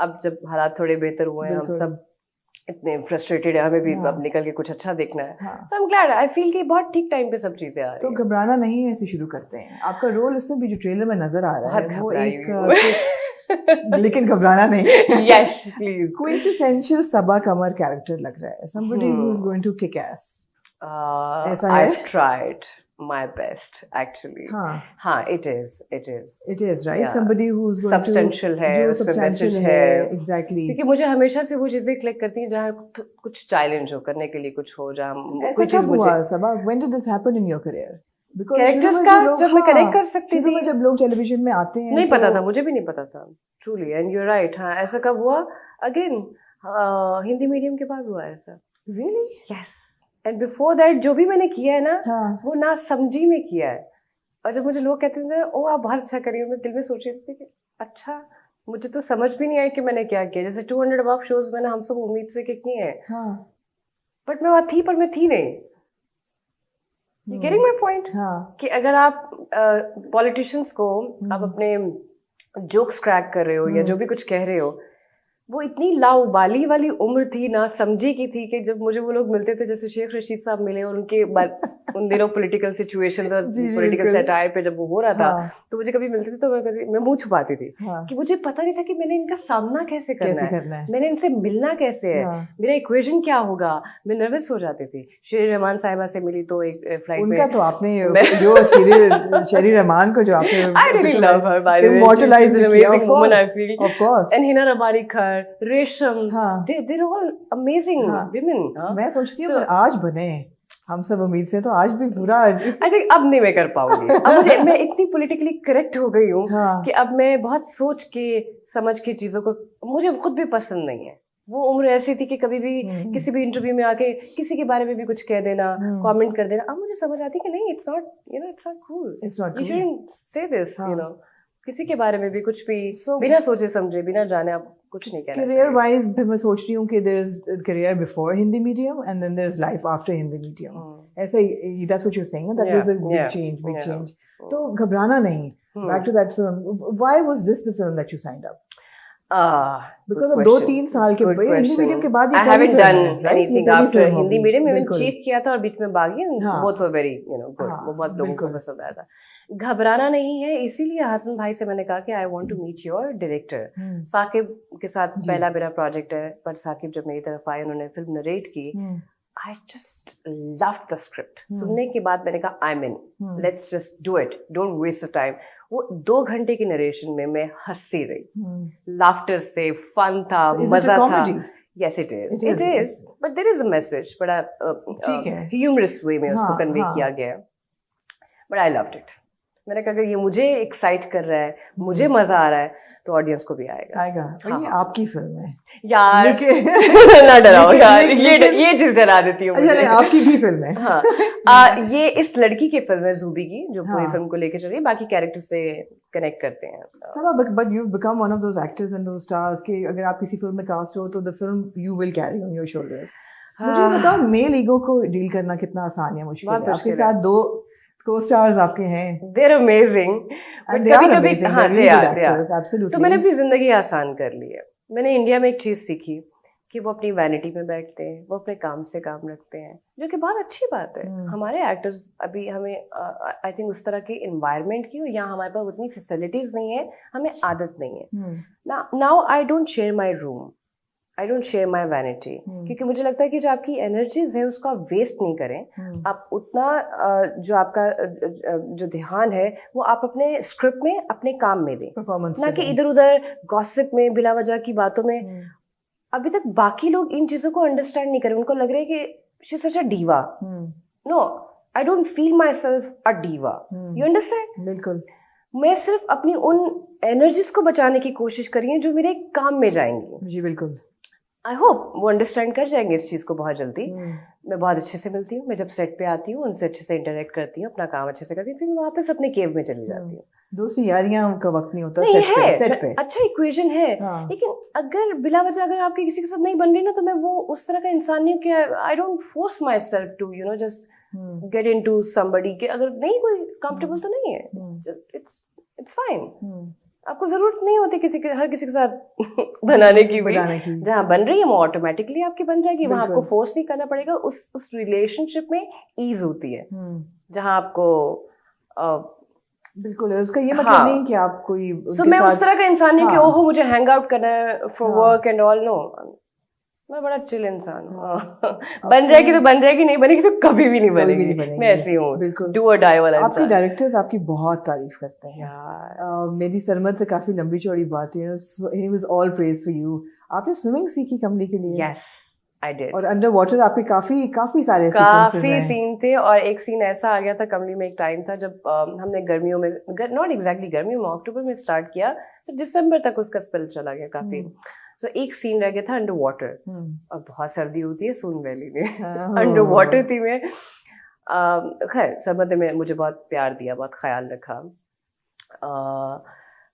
अब जब हालात थोड़े बेहतर हुए हैं, हम सब इतने फ्रस्ट्रेटेड है, हमें भी अब निकल के कुछ अच्छा देखना है। So I'm glad, I feel कि बहुत ठीक टाइम पे सब चीजें आ रही तो हैं। घबराना नहीं है, ऐसे शुरू करते हैं। आपका रोल इसमें भी जो ट्रेलर में नजर आ रहा है वो एक लेकिन घबराना नहीं। Yes, please. Quintessential Saba Qamar character लग रहा है, somebody who is going to kick ass. ऐसा है? I've tried my best actually. हाँ, it is right. Yeah. Somebody who's going substantial to है, उसमें मैसेज है, exactly. क्योंकि मुझे हमेशा से वो चीजें क्लिक करती हैं जहाँ कुछ चैलेंज हो, करने के लिए कुछ हो, जहाँ कोई चीज मुझे। सबा, when did this happen in your career? Characters का जब मैं कनेक्ट कर सकती थी, जब लोग टेलीविजन में आते हैं नहीं पता था, मुझे भी नहीं पता था ट्रूली, एंड यू राइट। हाँ, ऐसा कब हुआ? अगेन हिंदी मीडियम के बाद हुआ ऐसा। Really? Yes, and before that जो भी मैंने किया है ना, वो ना समझी में किया है। और जब मुझे लोग कहते थे ओ आप बहुत अच्छा करी हो, मैं दिल में सोच रही थी कि अच्छा, मुझे तो समझ भी नहीं आई कि मैंने क्या किया। जैसे 200 अबव शोज मैंने हम सब उम्मीद से किए हैं, बट मैं वहाँ थी, पर मैं थी नहीं। You getting my point? कि अगर आप पॉलिटिशियंस को आप अपने जोक्स क्रैक कर रहे हो या जो भी कुछ कह रहे हो, वो इतनी लाउबाली वाली उम्र थी, ना समझी की थी, कि जब मुझे वो लोग मिलते थे, जैसे शेख रशीद साहब मिले और उनके उन दिनों पॉलिटिकल सिचुएशंस और पॉलिटिकल सैटायर पे जब वो हो रहा था, तो मुझे कभी मिलते थे तो मैं मुंह छुपाती थी कि मुझे पता नहीं था कि मैंने इनका सामना कैसे करना है, मैंने इनसे मिलना कैसे है, मेरा इक्वेशन क्या होगा। मैं नर्वस हो जाती थी। शेरी रहमान साहिबा से मिली तो एक फ्लाइट में, उनका तो आपने जो शेरी रहमान को जो आपने I really love her, by the way. Immortalized She's an amazing woman, I feel. Of course. And Hina Rabani Khar, Resham, they're all amazing women. मैं सोचती हूँ आज बने हम सब उम्मीद से, तो आज भी पूरा I think अब नहीं मैं कर पाऊंगी। अब मैं इतनी politically correct हो गई हूँ कि अब मैं बहुत सोच के समझ के चीजों को, मुझे खुद भी पसंद नहीं है। वो उम्र ऐसी थी कि कभी भी किसी भी इंटरव्यू में आके किसी के बारे में भी कुछ कह देना, कमेंट कर देना। अब मुझे समझ आती है कि नहीं, it's not cool. You shouldn't say this, किसी के बारे में भी कुछ भी बिना सोचे समझे, बिना जाने आप कुछ नहीं कहना। Career wise मैं सोच रही हूँ कि there is career before Hindi medium and then there is life after Hindi medium. ऐसा ही, that's what you're saying, that was a big change. तो घबराना नहीं. Back to that film. Why was this the film that you signed up? Because of 2-3 साल के Hindi medium के बाद I haven't done anything after Hindi medium. मैंने cheat किया था और बीच में बागी, both were very good, वो बहुत लोगों को पसंद आया था। घबराना नहीं है, इसीलिए हसन भाई से मैंने कहा कि I want to meet your director. Saqib के साथ पहला मेरा प्रोजेक्ट है, पर साकिब जब मेरी तरफ आए, उन्होंने फिल्म नरेट की, I just loved the script. सुनने के बाद मैंने कहा I'm in, let's just do it, don't waste the time. वो 2 घंटे की नरेशन में मैं हंसती रही, लाफ्टर से, फन था, मजा था। Yes, it is, but there is a message, बड़ा humorous way में उसको कन्वे किया गया, but I loved it. मैंने कहा कि ये मुझे एक्साइट कर रहा है, मुझे मजा आ रहा है, तो ऑडियंस को भी आएगा। ये आपकी फिल्म है यार, ना डराओ यार, ये चीज डरा देती हूँ मुझे। आपकी भी फिल्म है। हाँ, ये इस लड़की की फिल्म है, ज़ूबी की, जो पूरी फिल्म को लेकर चल रही है, बाकी कैरेक्टर से कनेक्ट करते हैं। But you've become one of those actors and those stars कि अगर आप किसी फिल्म में कास्ट हो तो the film you will carry on your shoulders. मुझे बताओ, मेल ईगो को डील करना कितना आसान या मुश्किल है? आपके साथ 2 co-stars आपके हैं, they're amazing, but कभी-कभी हाँ, they are absolutely. So मैंने अपनी जिंदगी आसान कर ली है। मैंने इंडिया में एक चीज सीखी कि वो अपनी वैनिटी में बैठते हैं, वो अपने काम से काम रखते हैं, जो कि बहुत अच्छी बात है। हमारे एक्टर्स अभी हमें आई थिंक उस तरह की एनवायरनमेंट की, या हमारे पास उतनी फैसिलिटीज नहीं है, हमें आदत नहीं है। Now I don't share my room, I don't share my vanity, क्योंकि मुझे लगता है कि जो आपकी एनर्जीज है उसको आप वेस्ट नहीं करें। आप उतना जो आपका जो ध्यान है वो आप अपने स्क्रिप्ट में, अपने काम में दें, ना कि इधर उधर गॉसिप में, बिला वजह की बातों में। अभी तक बाकी लोग इन चीजों को अंडरस्टैंड नहीं करें, उनको लग रहा है कि she is such a diva. No, I don't feel myself a diva, you understand? बिल्कुल। मैं सिर्फ अपनी उन एनर्जीज को बचाने की कोशिश करी है जो मेरे काम में जाएंगी। जी बिल्कुल। आई होप वो अंडरस्टैंड कर जाएंगे इस चीज को बहुत जल्दी। मैं बहुत अच्छे से मिलती हूँ, मैं जब सेट पे आती हूँ उनसे अच्छे से इंटरेक्ट करती हूँ, अपना काम अच्छे से करती हूँ, फिर मैं वापस अपने केव में चली जाती हूँ। दोस्ती यारियां का वक्त नहीं होता। नहीं सेट पे अच्छा इक्वेशन है, लेकिन अगर बिला वजह अगर आपके किसी के साथ नहीं बन रही ना, तो मैं वो उस तरह का इंसान नहीं कि I don't force myself to just get into somebody के। अगर नहीं कोई कंफर्टेबल तो नहीं है, इट्स फाइन। आपको जरूरत नहीं होती हर किसी के साथ बनाने की भी। जहाँ बन रही है वो ऑटोमेटिकली आपकी बन जाएगी, वहां आपको फोर्स नहीं करना पड़ेगा। उस रिलेशनशिप में ईज होती है, जहाँ आपको बिल्कुल। उसका ये मतलब नहीं कि आप कोई मैं उस तरह का इंसान नहीं कि ओहो मुझे हैंग आउट करना है for work and all. No, मैं बड़ा चिल इंसान हूँ। बन जाएगी तो बन जाएगी, नहीं बनेगी तो कभी भी नहीं बनेगी। मैं ऐसी हूँ, डू और डाई वाला इंसान। आपके डायरेक्टर्स आपकी बहुत तारीफ करते हैं यार। मेरी सरमद से काफी लंबी चौड़ी बात है, he was all praise for you. आपने स्विमिंग सीखी कमली के लिए? Yes I did. और अंडर वाटर आपके काफी सारे सीन थे। और एक सीन ऐसा आ गया था कमली में, एक टाइम था जब हमने गर्मियों में, नॉट एग्जैक्टली गर्मियों में, अक्टूबर में स्टार्ट किया, तो दिसंबर तक उसका स्पेल चला गया काफी। तो एक सीन रह गया था अंडर वाटर, और बहुत सर्दी होती है सोन वैली में। अंडर वाटर थी मैं। खैर सरमद ने मुझे बहुत प्यार दिया, बहुत ख्याल रखा।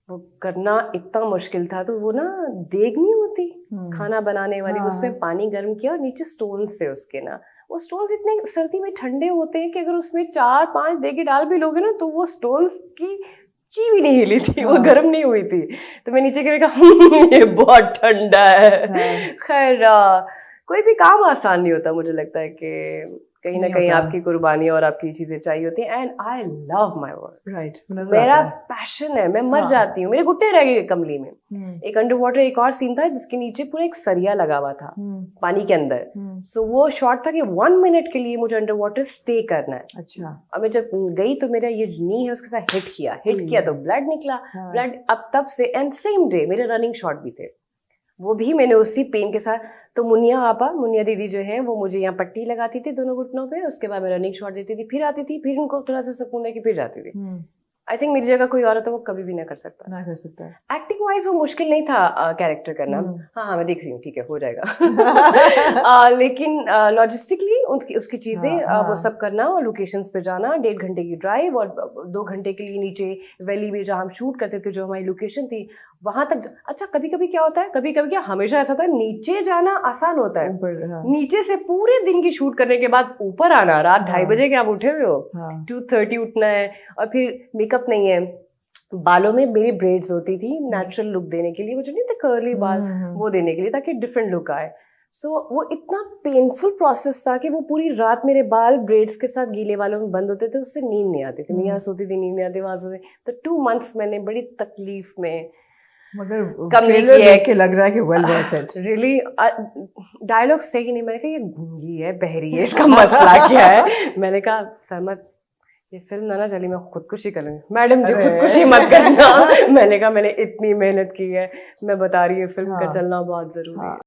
वो करना इतना मुश्किल था। तो वो ना देग नहीं होती खाना बनाने वाली, उसमें पानी गर्म किया और नीचे स्टोन्स थे उसके ना। वो स्टोन्स इतने सर्दी में ठंडे होते हैं कि अगर उसमें 4-5 देगे डाल भी लोगे ना तो वो स्टोन्स की ची भी नहीं हिली थी, वो गर्म नहीं हुई थी। तो मैं नीचे गिर कहा ये बहुत ठंडा है। खैर कोई भी काम आसान नहीं होता, मुझे लगता है कि कहीं ना कहीं आपकी कुर्बानी और आपकी चीजें चाहिए होती हैं। And I love my work, right, मेरा पैशन है। मैं मर जाती हूँ, मेरे घुट्टे रह गए कमली में। एक अंडर वाटर एक और सीन था जिसके नीचे पूरा एक सरिया लगा हुआ था पानी के अंदर। सो वो शॉट था कि 1 मिनट के लिए मुझे अंडर वाटर स्टे करना है। अच्छा। और मैं जब गई तो मेरा ये नी है उसके साथ हिट किया तो ब्लड निकला। ब्लड अब तब से, एंड सेम डे मेरे रनिंग शॉट भी थे, वो भी मैंने उसी पेन के साथ। तो मुनिया दीदी जो है वो मुझे यहाँ पट्टी लगाती थी दोनों घुटनों पे, उसके बाद मैं रनिंग शॉट देती थी, फिर आती थी, फिर उनको थोड़ा सा सुकून है कि फिर जाती थी। आई थिंक मेरी जगह कोई और है तो वो कभी भी ना कर सकता। एक्टिंग वाइज वो मुश्किल नहीं था कैरेक्टर करना। हाँ मैं देख रही हूँ, ठीक है हो जाएगा। लेकिन लॉजिस्टिकली उसकी चीजें वो सब करना, और लोकेशंस पे जाना, 1.5 घंटे की ड्राइव, और 2 घंटे के लिए नीचे वैली में जहाँ हम शूट करते थे, जो हमारी लोकेशन थी वहां तक। अच्छा कभी कभी क्या होता है, कभी कभी क्या हमेशा ऐसा होता है, नीचे जाना आसान होता है, नीचे से पूरे दिन की शूट करने के बाद ऊपर आना, रात 2:30 बजे के आप उठे हुए हो, 2:30 उठना है, और फिर मेकअप नहीं है। बालों में मेरी ब्रेड्स होती थी नेचुरल लुक देने के लिए, वो जो नहीं थे कर्ली बाल, वो देने के लिए, ताकि डिफरेंट लुक आए। सो वो इतना पेनफुल प्रोसेस था कि वो पूरी रात मेरे बाल ब्रेड्स के साथ गीले बालों में बंद होते थे, उससे नींद नहीं आती थी। मैं यहाँ सोती थी, नींद नहीं आती, वहां सोती। तो 2 months मैंने बड़ी तकलीफ में, मगर देख के लग रहा है कि well worth it. Really dialogues थे कि नहीं, मैंने कहा ये गूंगी है, बहरी है, इसका मसला क्या है। मैंने कहा सरमद ये फिल्म ना चली, मैं खुदकुशी कर लूंगी। मैडम जी खुदकुशी मत करना। मैंने कहा मैंने इतनी मेहनत की है, मैं बता रही हूँ फिल्म का चलना बहुत जरूरी है।